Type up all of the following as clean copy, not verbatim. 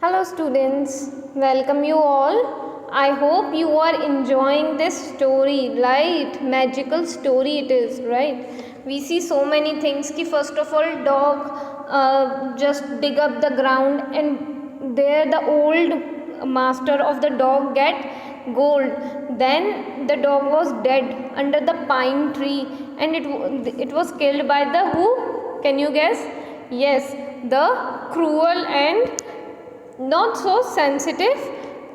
Hello students, welcome you all. I hope you are enjoying this story, right? Magical story it is, right? We see so many things ki first of all dog just dig up the ground and there the old master of the dog get gold. Then the dog was dead under the pine tree and it was killed by the who? Can you guess? Yes, the cruel and not so sensitive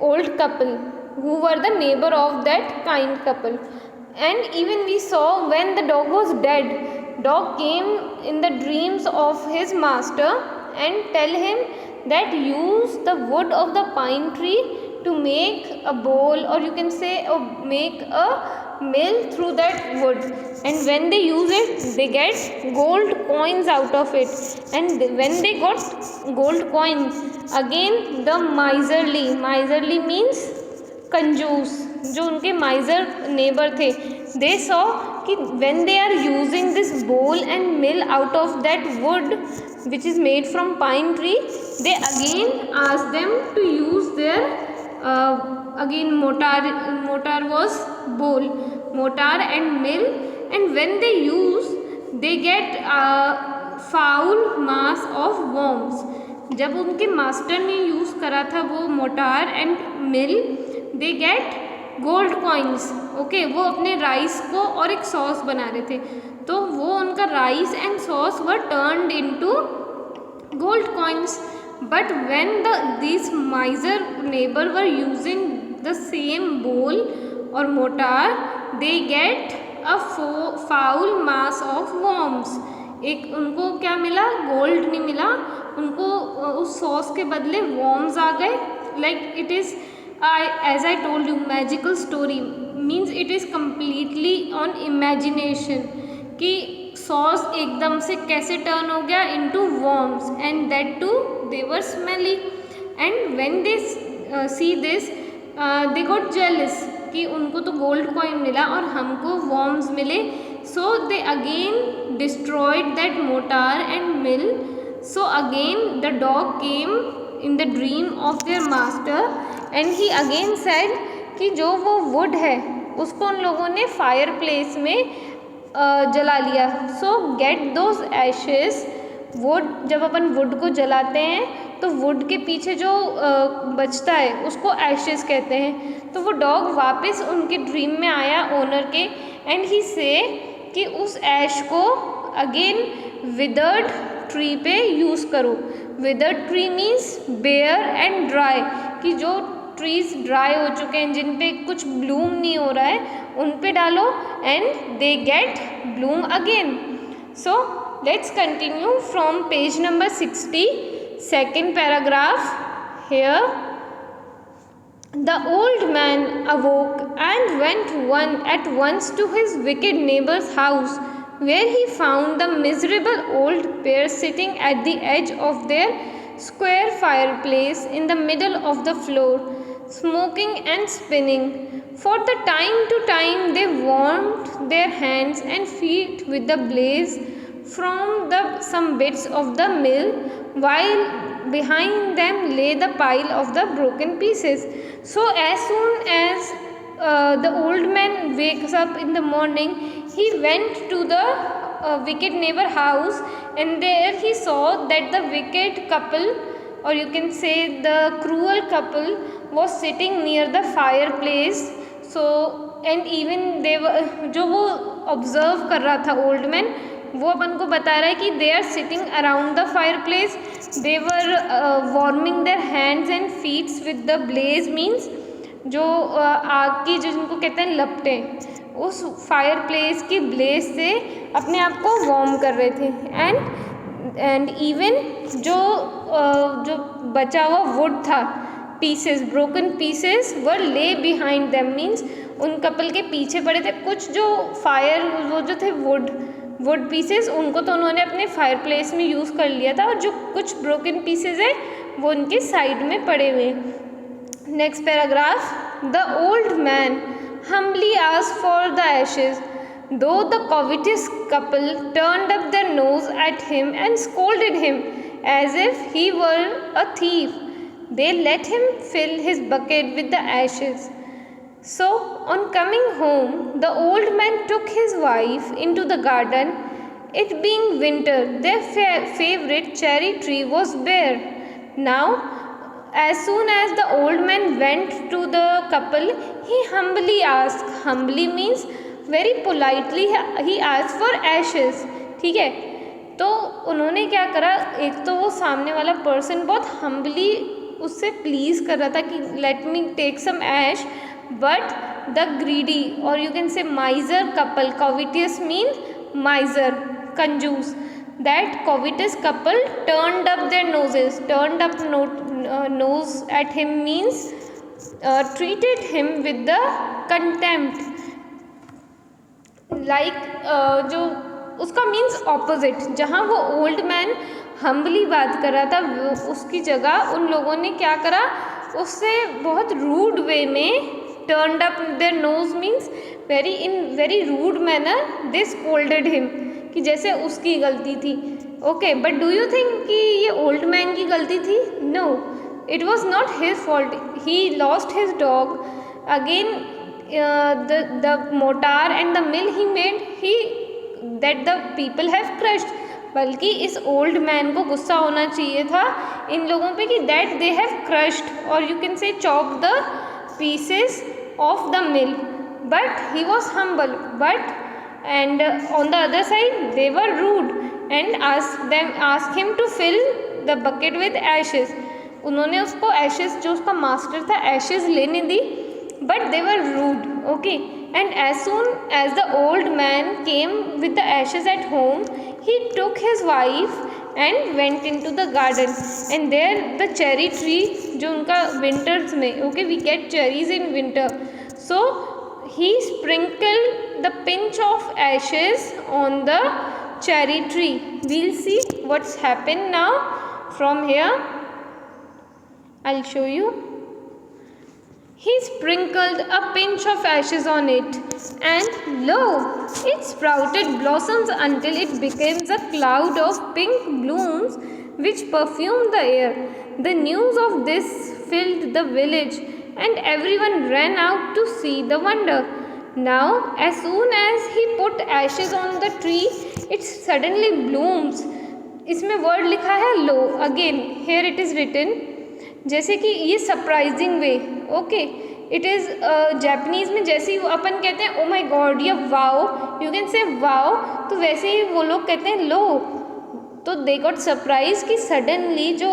old couple who were the neighbor of that kind couple. And even we saw when the dog was dead, dog came in the dreams of his master and tell him that use the wood of the pine tree to make a bowl, or you can say make a mill through that wood, and when they use it they get gold coins out of it. And when they got gold coins, again the miserly means कंजूस, जो उनके माइजर neighbour थे, they saw कि when they are using this bowl and mill out of that wood which is made from pine tree, they again ask them to use their again mortar was bowl, mortar and mill, and when they use they get foul mass of worms. जब उनके master ने use करा था वो motor and mill, they get gold coins. Okay, वो अपने rice को और एक सॉस बना रहे थे, तो वो उनका rice and sauce were turned into gold coins. But when this माइजर neighbour were using the same बोल और motor, they get a foul mass of worms. एक उनको क्या मिला? गोल्ड नहीं मिला उनको, उस सॉस के बदले वॉर्म्स आ गए. Like it is as I told you, magical story means it is completely on imagination कि सॉस एकदम से कैसे टर्न हो गया into worms, and that too they were smelly. And when they see this they got jealous कि उनको तो gold coin मिला और हमको वॉर्म्स मिले. So they again destroyed that mortar and mill. So again the dog came in the dream of their master and he again said कि जो वो wood है उसको उन लोगों ने फायर प्लेस में जला लिया. So get those ashes. wood, जब अपन wood को जलाते हैं तो wood के पीछे जो बचता है उसको ashes कहते हैं. तो वो dog वापस उनके ड्रीम में आया ओनर के, एंड ही से कि उस ऐश को अगेन विदर्ड ट्री पे यूज़ करो. Withered tree means bare and dry, कि जो ट्रीज ड्राई हो चुके हैं, जिन पे कुछ ब्लूम नहीं हो रहा है, उन पे डालो and they get bloom again. So let's continue from page number 60, second paragraph here. The old man awoke and went at once to his wicked neighbor's house, where he found the miserable old pair sitting at the edge of their square fireplace in the middle of the floor, smoking and spinning. For the time to time they warmed their hands and feet with the blaze from some bits of the mill, while behind them lay the pile of the broken pieces. So as soon as the old man wakes up in the morning, he went to the wicked neighbor house, and there he saw that the wicked couple, or you can say the cruel couple, was sitting near the fireplace. So and even they were, जो वो observe कर रहा था old man, वो अपन को बता रहा है कि they are sitting around the fire place, they were warming their hands and feets with the blaze, means जो आग की, जो जिनको कहते हैं लपटें, उस फायर प्लेस की ब्लेज से अपने आप को वार्म कर रहे थे. एंड इवन जो बचा हुआ वुड था, पीसेस, ब्रोकन पीसेस वर ले बिहाइंड देम, मीन्स उन कपल के पीछे पड़े थे. कुछ जो फायर, वो जो थे वुड पीसेस, उनको तो उन्होंने अपने फायर प्लेस में यूज़ कर लिया था, और जो कुछ ब्रोकन पीसेस है वो उनके साइड में पड़े हुए. Next paragraph. The old man humbly asked for the ashes, though the covetous couple turned up their nose at him and scolded him as if he were a thief. They let him fill his bucket with the ashes. So, on coming home, the old man took his wife into the garden. It being winter, their favorite cherry tree was bare. Now, as soon as the old man went to the couple, he humbly asked. Humbly means very politely he asked for ashes. ठीक है, तो उन्होंने क्या करा, एक तो वो सामने वाला पर्सन बहुत हम्बली उससे प्लीज़ कर रहा था कि let me take some ash, but the greedy और you can say miser couple, covetous mean miser, कंजूस, that covetous couple turned up their noses. Turned up nose at him means treated him with the contempt, like जो उसका means opposite. जहाँ वो old man humbly बात कर रहा था, उसकी जगह उन लोगों ने क्या करा, उससे बहुत रूड वे में turned up their nose means very rude manner they scolded him, कि जैसे उसकी गलती थी. Okay, but do you think कि ये ओल्ड मैन की गलती थी? No, it was not his fault. He lost his dog again, the mortar and the mill he made, that the people have crushed. बल्कि इस ओल्ड मैन को गुस्सा होना चाहिए था इन लोगों पे कि दैट दे हैव क्रश्ड और यू कैन से chop the pieces of the mill. But he was humble, but and on the other side they were rude and asked him to fill the bucket with ashes. उन्होंने उसको ashes, जो उसका master था, ashes लेने दी, but they were rude. Okay, and as soon as the old man came with the ashes at home, he took his wife and went into the garden, and there the cherry tree, जो उनका winters में, okay, we get cherries in winter, so he sprinkled the pinch of ashes on the cherry tree. We'll see what's happened now from here. I'll show you. He sprinkled a pinch of ashes on it, and lo, it sprouted blossoms until it became a cloud of pink blooms which perfumed the air. The news of this filled the village, and everyone ran out to see the wonder. Now, as soon as he put ashes on the tree, it suddenly blooms. इसमें word लिखा है lo. Again here it is written, जैसे कि ये surprising way. Okay, it is Japanese में जैसे ही अपन कहते हैं ओ माई गॉड या wow, you can say wow, तो वैसे ही वो लोग कहते हैं लो. तो दे गॉट सरप्राइज कि सडनली जो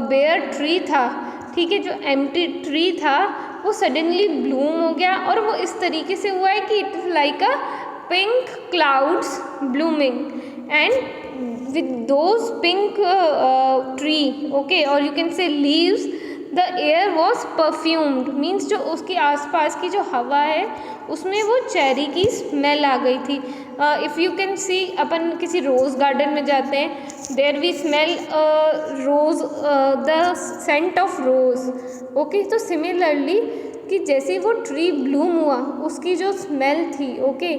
बेयर ट्री था, ठीक है, जो एम्प्टी ट्री था, वो सडनली ब्लूम हो गया. और वो इस तरीके से हुआ है कि it is like a pink clouds blooming, and with those pink tree, okay, और you can say leaves, the air was perfumed, means जो उसके आसपास की जो हवा है उसमें वो चेरी की स्मेल आ गई थी. इफ़ यू कैन सी, अपन किसी रोज़ गार्डन में जाते हैं, there we smell rose, the scent of rose. Okay, तो सिमिलरली कि जैसे वो ट्री ब्लूम हुआ, उसकी जो स्मेल थी, ओके,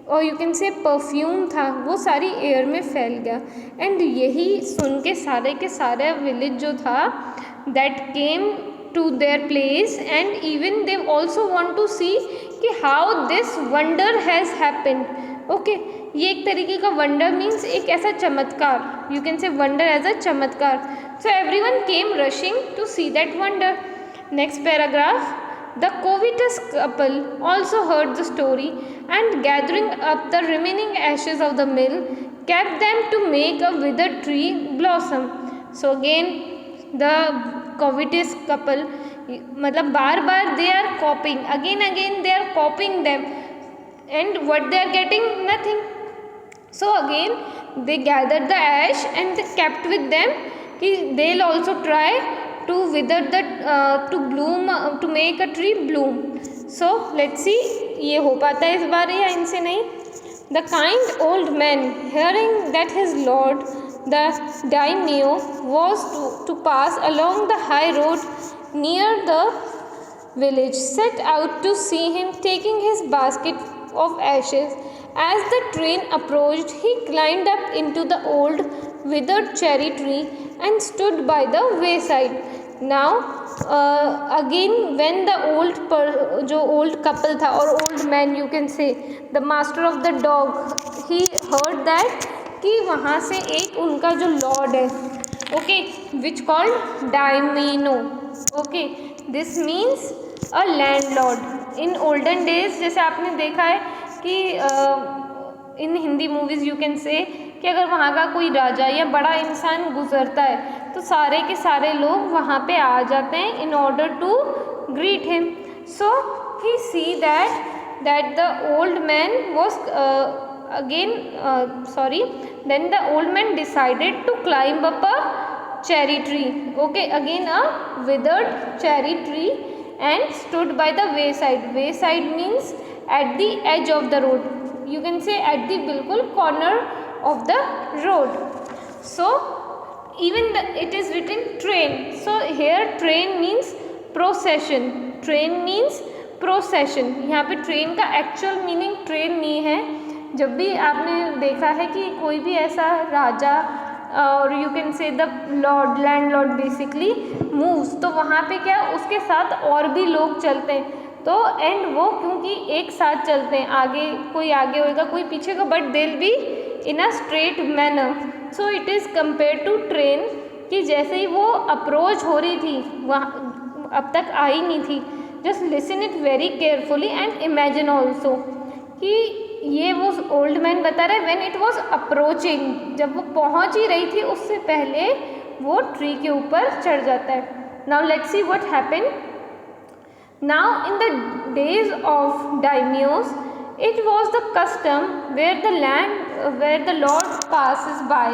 और यू कैन से परफ्यूम था, वो सारी एयर में फैल गया. एंड यही सुन के सारे विलेज जो था, that came to their place, and even they also want to see कि how this wonder has happened. Okay, ये एक तरीके का वंडर मीन्स एक ऐसा चमत्कार, you can say wonder as a चमत्कार. So everyone came rushing to see that wonder. Next paragraph. The covetous couple also heard the story, and gathering up the remaining ashes of the mill, kept them to make a withered tree blossom. So again, the covetous couple, मतलब बार बार they are copying, again they are copying them, and what they are getting? Nothing. So again they gathered the ash and they kept with them कि they'll also try to wither the to bloom, to make a tree bloom. So let's see ये हो पाता है इस बार या इनसे नहीं. The kind old man, hearing that his lord the daimyo was to pass along the high road near the village, set out to see him taking his basket of ashes. As the train approached, he climbed up into the old withered cherry tree and stood by the wayside. Now again when the जो old couple था और old man you can say the master of the dog he heard that कि वहाँ से एक उनका जो lord है okay which called daimyo okay this means a landlord in olden days जैसे आपने देखा है कि इन Hindi movies you can say कि अगर वहाँ का कोई राजा या बड़ा इंसान गुजरता है तो सारे के सारे लोग वहाँ पे आ जाते हैं in order to greet him so he see that the old man was again sorry then the old man decided to climb up a cherry tree okay again a withered cherry tree and stood by the wayside means at the edge of the road you can say at the bilkul corner of the road so even it is written train so here train means procession यहाँ पे train का actual meaning train नहीं है जब भी आपने देखा है कि कोई भी ऐसा राजा और you can say the landlord basically moves तो वहाँ पे क्या उसके साथ और भी लोग चलते हैं तो एंड वो क्योंकि एक साथ चलते हैं कोई आगे होएगा कोई पीछे का but they will be in a straight manner so it is compare to train कि जैसे ही वो अप्रोच हो रही थी वहाँ अब तक आई नहीं थी just listen it very carefully and imagine also कि ये वो ओल्ड मैन बता रहा है व्हेन इट वाज अप्रोचिंग जब वो पहुंच ही रही थी उससे पहले वो ट्री के ऊपर चढ़ जाता है now let's see what happened now in the days of daimyos it was the custom where the lord passes by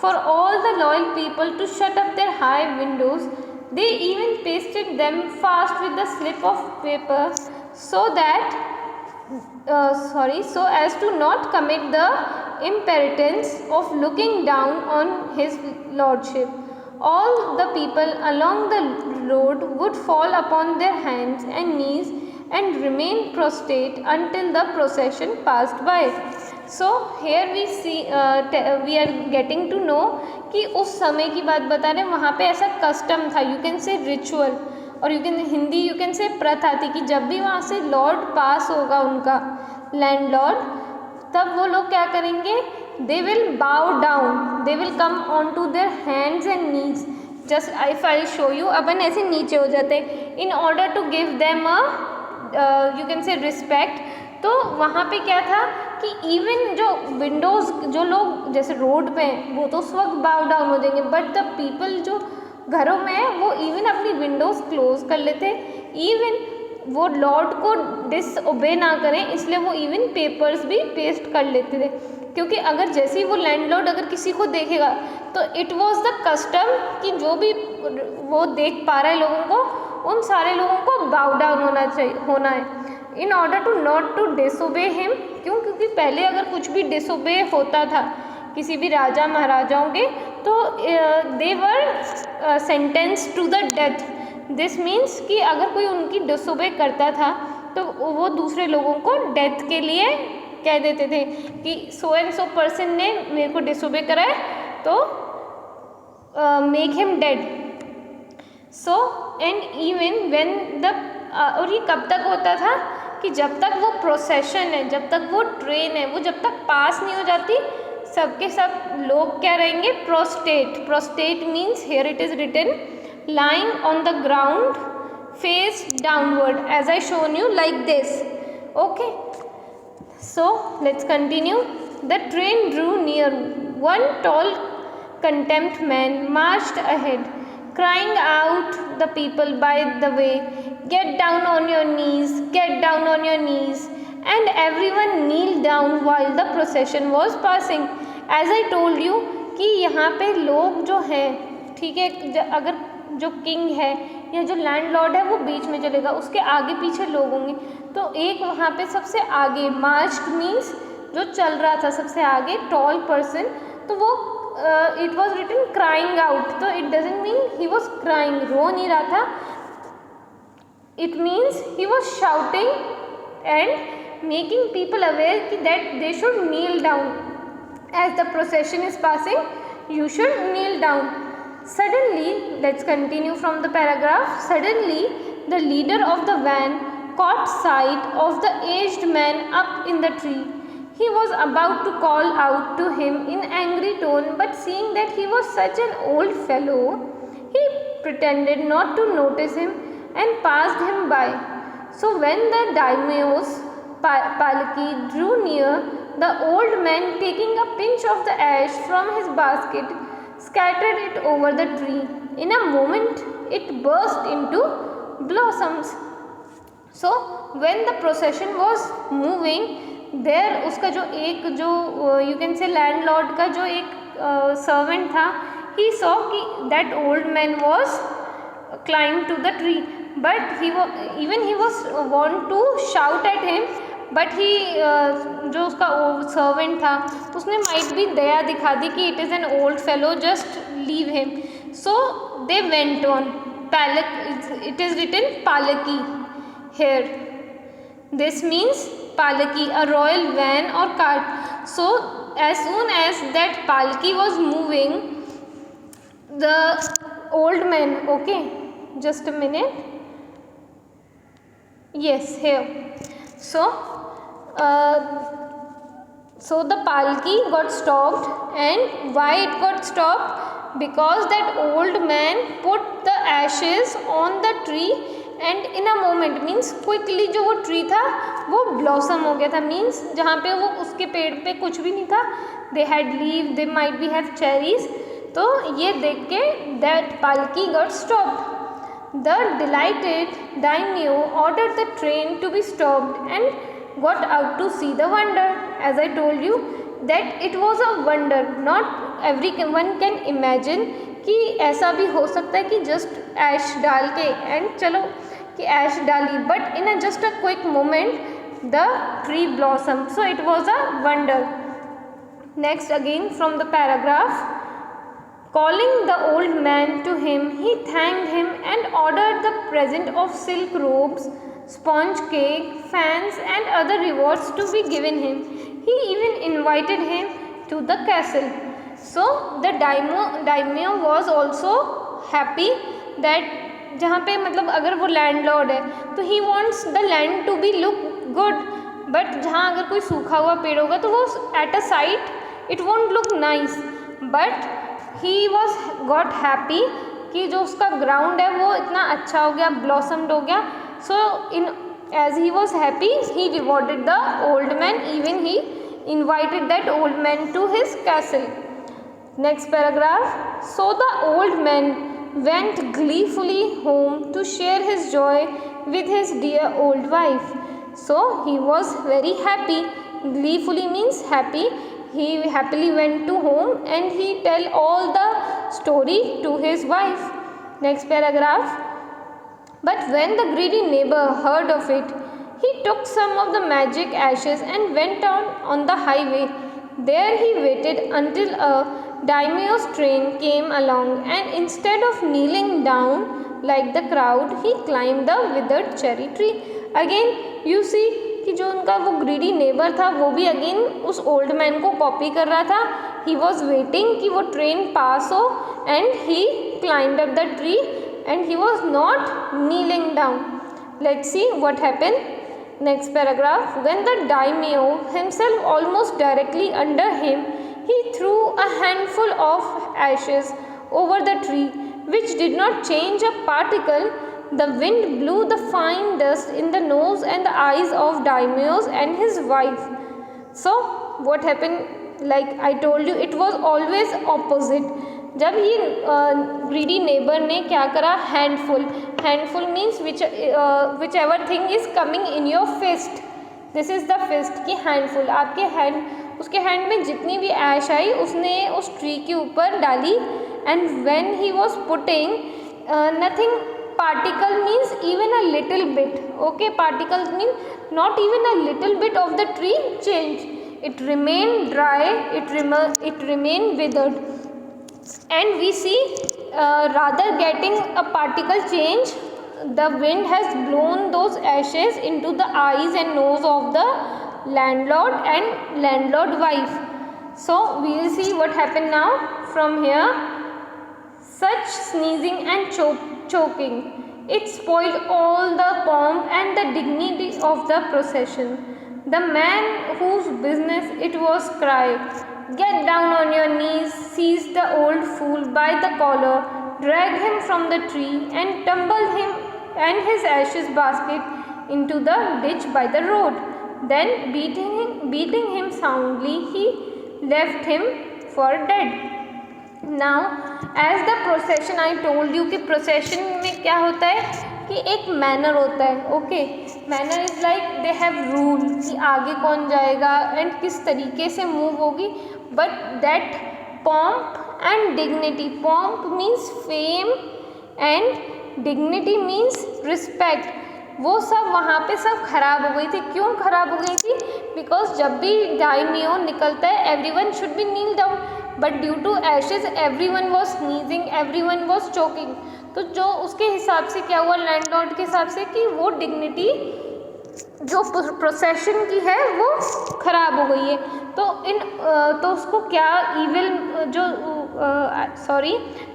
for all the loyal people to shut up their high windows they even pasted them fast with the slip of paper so as to not commit the impertinence of looking down on his lordship. All the people along the road would fall upon their hands and knees and remain prostrate until the procession passed by. So here we are getting to know कि उस समय की बात बता रहे हैं वहाँ पे ऐसा कस्टम था यू कैन से रिचुअल और हिंदी यू कैन से प्रथा थी कि जब भी वहाँ से लॉर्ड पास होगा उनका लैंडलॉर्ड तब वो लोग क्या करेंगे they will bow down they will come on to their hands and knees just if I show you अपन ऐसे नीचे हो जाते in order to give them a you can say respect तो वहाँ पे क्या था कि इवन जो विंडोज़ जो लोग जैसे रोड पे हैं वो तो उस वक्त बाउ डाउन हो जाएंगे बट द पीपल जो घरों में है वो इवन अपनी विंडोज़ क्लोज कर लेते इवन वो लॉर्ड को डिसओबे ना करें इसलिए वो इवन पेपर्स भी पेस्ट कर लेते थे क्योंकि अगर जैसे ही वो लैंडलॉर्ड अगर किसी को देखेगा तो इट वाज द कस्टम कि जो भी वो देख पा रहा है लोगों को उन सारे लोगों को बाउ डाउन होना है in order to not to disobey him क्योंकि पहले अगर कुछ भी डिसओबे होता था किसी भी राजा महाराजाओं के तो they were sentence to the death this means कि अगर कोई उनकी डिसओबे करता था तो वो दूसरे लोगों को डेथ के लिए कह देते थे कि सो एंड सो पर्सन ने मेरे को डिसओबे करा है तो make him dead so and even when the और ये कब तक होता था कि जब तक वो प्रोसेशन है जब तक वो ट्रेन है वो जब तक पास नहीं हो जाती सबके सब लोग क्या रहेंगे prostrate means here it is written lying on the ground face downward as I shown you like this okay so let's continue the train drew near one tall contempt man marched ahead crying out the people by the way get down on your knees and everyone kneeled down while the procession was passing as I told you कि यहाँ पे लोग जो है ठीक है अगर जो किंग है या जो लैंडलॉर्ड है वो बीच में चलेगा उसके आगे पीछे लोग होंगे तो एक वहाँ पे सबसे आगे मार्च मीन्स जो चल रहा था सबसे आगे टॉल पर्सन तो वो it was written crying out तो it doesn't mean he was crying रो नहीं रहा था it means he was shouting and making people aware कि that they should kneel down as the procession is passing you should kneel down Suddenly, let's continue from the paragraph. Suddenly, the leader of the van caught sight of the aged man up in the tree. He was about to call out to him in angry tone, but seeing that he was such an old fellow, he pretended not to notice him and passed him by. So when the daimyo's palki drew near, the old man, taking a pinch of the ash from his basket, scattered it over the tree. In a moment, it burst into blossoms. So when the procession was moving, there उसका जो you can say landlord का जो एक servant था, he saw कि that old man was climbed to the tree, but he was want to shout at him, but he जो उसका servant था उसने might be दया दिखा दी कि it is an old fellow, just leave him. So they went on. It is written palaki here. This means palaki, a royal van or cart. So as soon as that palki was moving, the old man, okay, just a minute, yes, here. So the palki got stopped, and why it got stopped? Because that old man put the ashes on the tree, and in a moment, means quickly, जो वो tree था वो blossom हो गया था. Means जहाँ पे वो उसके पेड़ पे कुछ भी नहीं था, they had leave, they might be have cherries. तो ये देख के दैट पालकी got stopped. The delighted daimyo ordered the train to be stopped and got out to see the wonder. As I told you that it was a wonder. Not everyone can imagine कि ऐसा भी हो सकता है कि just ash डाल के and चलो कि ash डाली, but in a just a quick moment the tree blossomed. So it was a wonder. Next again from the paragraph. Calling the old man to him, he thanked him and ordered the present of silk robes, sponge cake, fans and other rewards to be given him. He even invited him to the castle. So the daimyo was also happy that जहाँ पे मतलब अगर वो landlord है तो he wants the land to be look good, but जहाँ अगर कोई सूखा हुआ पेड़ होगा तो वो at a sight it won't look nice, but he was got happy कि जो उसका ग्राउंड है वो इतना अच्छा हो गया, ब्लॉसम्ड हो गया. सो इन as he was happy, he rewarded the old man, even he invited that old man to his castle. Next paragraph. So the old man went gleefully home to share his joy with his dear old wife. So he was very happy. Gleefully means happy. He happily went to home and he tell all the story to his wife. Next paragraph. But when the greedy neighbor heard of it, he took some of the magic ashes and went on the highway. There he waited until a daimyo's train came along, and instead of kneeling down like the crowd, he climbed the withered cherry tree. Again you see कि जो उनका वो greedy neighbour था वो भी again उस old man को copy कर रहा था. ही वॉज वेटिंग कि वो ट्रेन पास हो, and he climbed up the tree and he was not kneeling down. Let's see what happened. Next paragraph. When the daimyo himself almost directly under him, he threw a handful of ashes over the tree, which did not change a particle. The wind blew the fine dust in the nose and the eyes of daimyos and his wife. So what happened? Like I told you, it was always opposite. जब ये greedy neighbor ने क्या करा? Handful means whichever thing is coming in your fist. This is the fist कि handful. आपके hand, उसके hand में जितनी भी ash आई उसने उस tree के ऊपर डाली. And when he was putting nothing. Particle means even a little bit. Okay, particles mean not even a little bit of the tree changed. It remained dry, it remained withered, and we see rather getting a particle change, the wind has blown those ashes into the eyes and nose of the landlord and landlord wife. So we will see what happened now from here. such sneezing and choking. It spoiled all the pomp and the dignity of the procession. The man whose business it was cried, "Get down on your knees," seized the old fool by the collar, dragged him from the tree, and tumbled him and his ashes basket into the ditch by the road. Then beating him soundly, he left him for dead. Now as the procession, I told you कि procession में क्या होता है कि एक manner होता है. Okay, manner is like they have rule कि आगे कौन जाएगा एंड किस तरीके से मूव होगी. But that pomp and dignity, pomp means fame and dignity means respect, वो सब वहाँ पे सब खराब हो गई थी. क्यों खराब हो गई थी? बिकॉज जब भी डायमियो निकलता है everyone should be kneel down, but due to ashes everyone was sneezing, everyone was choking. तो जो उसके हिसाब से क्या हुआ, लैंडलॉर्ड के हिसाब से, कि वो डिग्निटी जो प्रोसेशन की है वो खराब हो गई है. तो उसको क्या इविल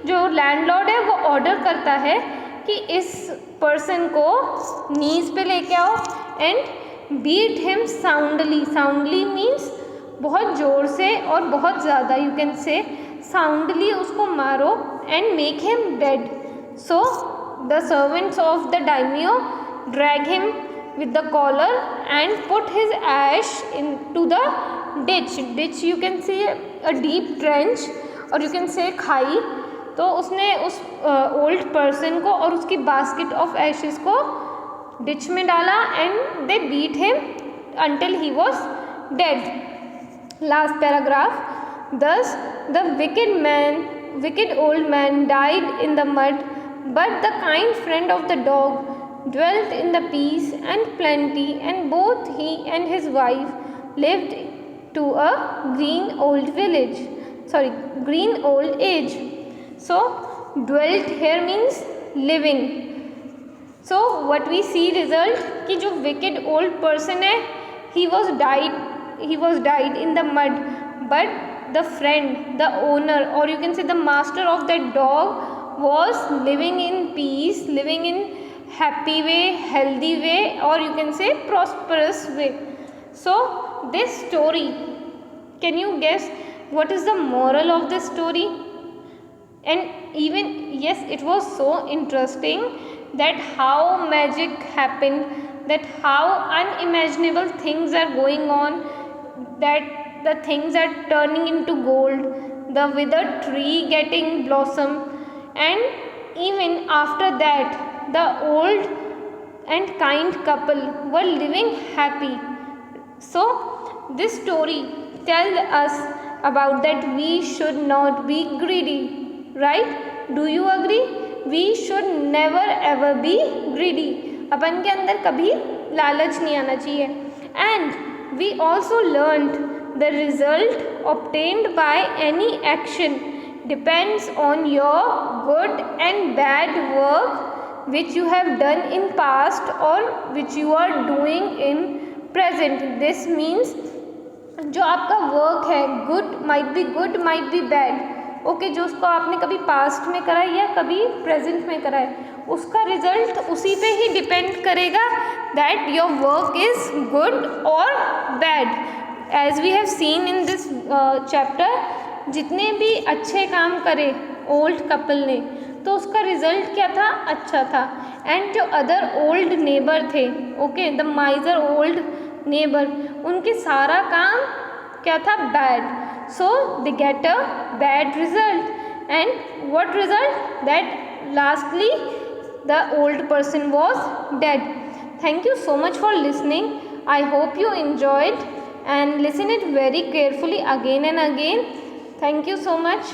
जो लैंडलॉर्ड है वो ऑर्डर करता है कि इस पर्सन को नीज पे लेके आओ and beat him soundly. Soundly means बहुत ज़ोर से और बहुत ज़्यादा, यू कैन से साउंडली उसको मारो and make him dead. So the servants of the daimyo drag him with the collar and put his ash into the ditch. Ditch you can say a deep trench or you can say खाई. तो उसने उस old person को और उसकी basket of ashes को ditch में डाला and they beat him until he was dead. Last paragraph. Thus the wicked old man died in the mud, but the kind friend of the dog dwelt in the peace and plenty, and both he and his wife lived to a green old age. So dwelt here means living. So what we see result कि जो wicked old person है, he was died in the mud, but the friend, the owner, or you can say the master of that dog was living in peace, living in happy way, healthy way, or you can say prosperous way. So this story, can you guess what is the moral of this story? And even yes, it was so interesting that how magic happened, that how unimaginable things are going on, that the things are turning into gold, the withered tree getting blossom, and even after that the old and kind couple were living happy. So this story tells us about that we should not be greedy, right? Do you agree? We should never ever be greedy. अपन के अंदर कभी लालच नहीं आना चाहिए. And we also learned the result obtained by any action depends on your good and bad work which you have done in past or which you are doing in present. This means जो आपका work है, good might be bad, okay, जो उसको आपने कभी past में करा है या कभी प्रेजेंट में करा है, उसका रिजल्ट उसी पे ही डिपेंड करेगा that your work is good और bad. As we have seen in this chapter, जितने भी अच्छे काम करे ओल्ड कपल ने तो उसका रिजल्ट क्या था? अच्छा था. एंड जो अदर ओल्ड नेबर थे, ओके, द माइजर ओल्ड नेबर, उनके सारा काम क्या था? Bad. So they get a bad result. And what result? That lastly the old person was dead. Thank you so much for listening. I hope you enjoyed and listen it very carefully again and again. Thank you so much.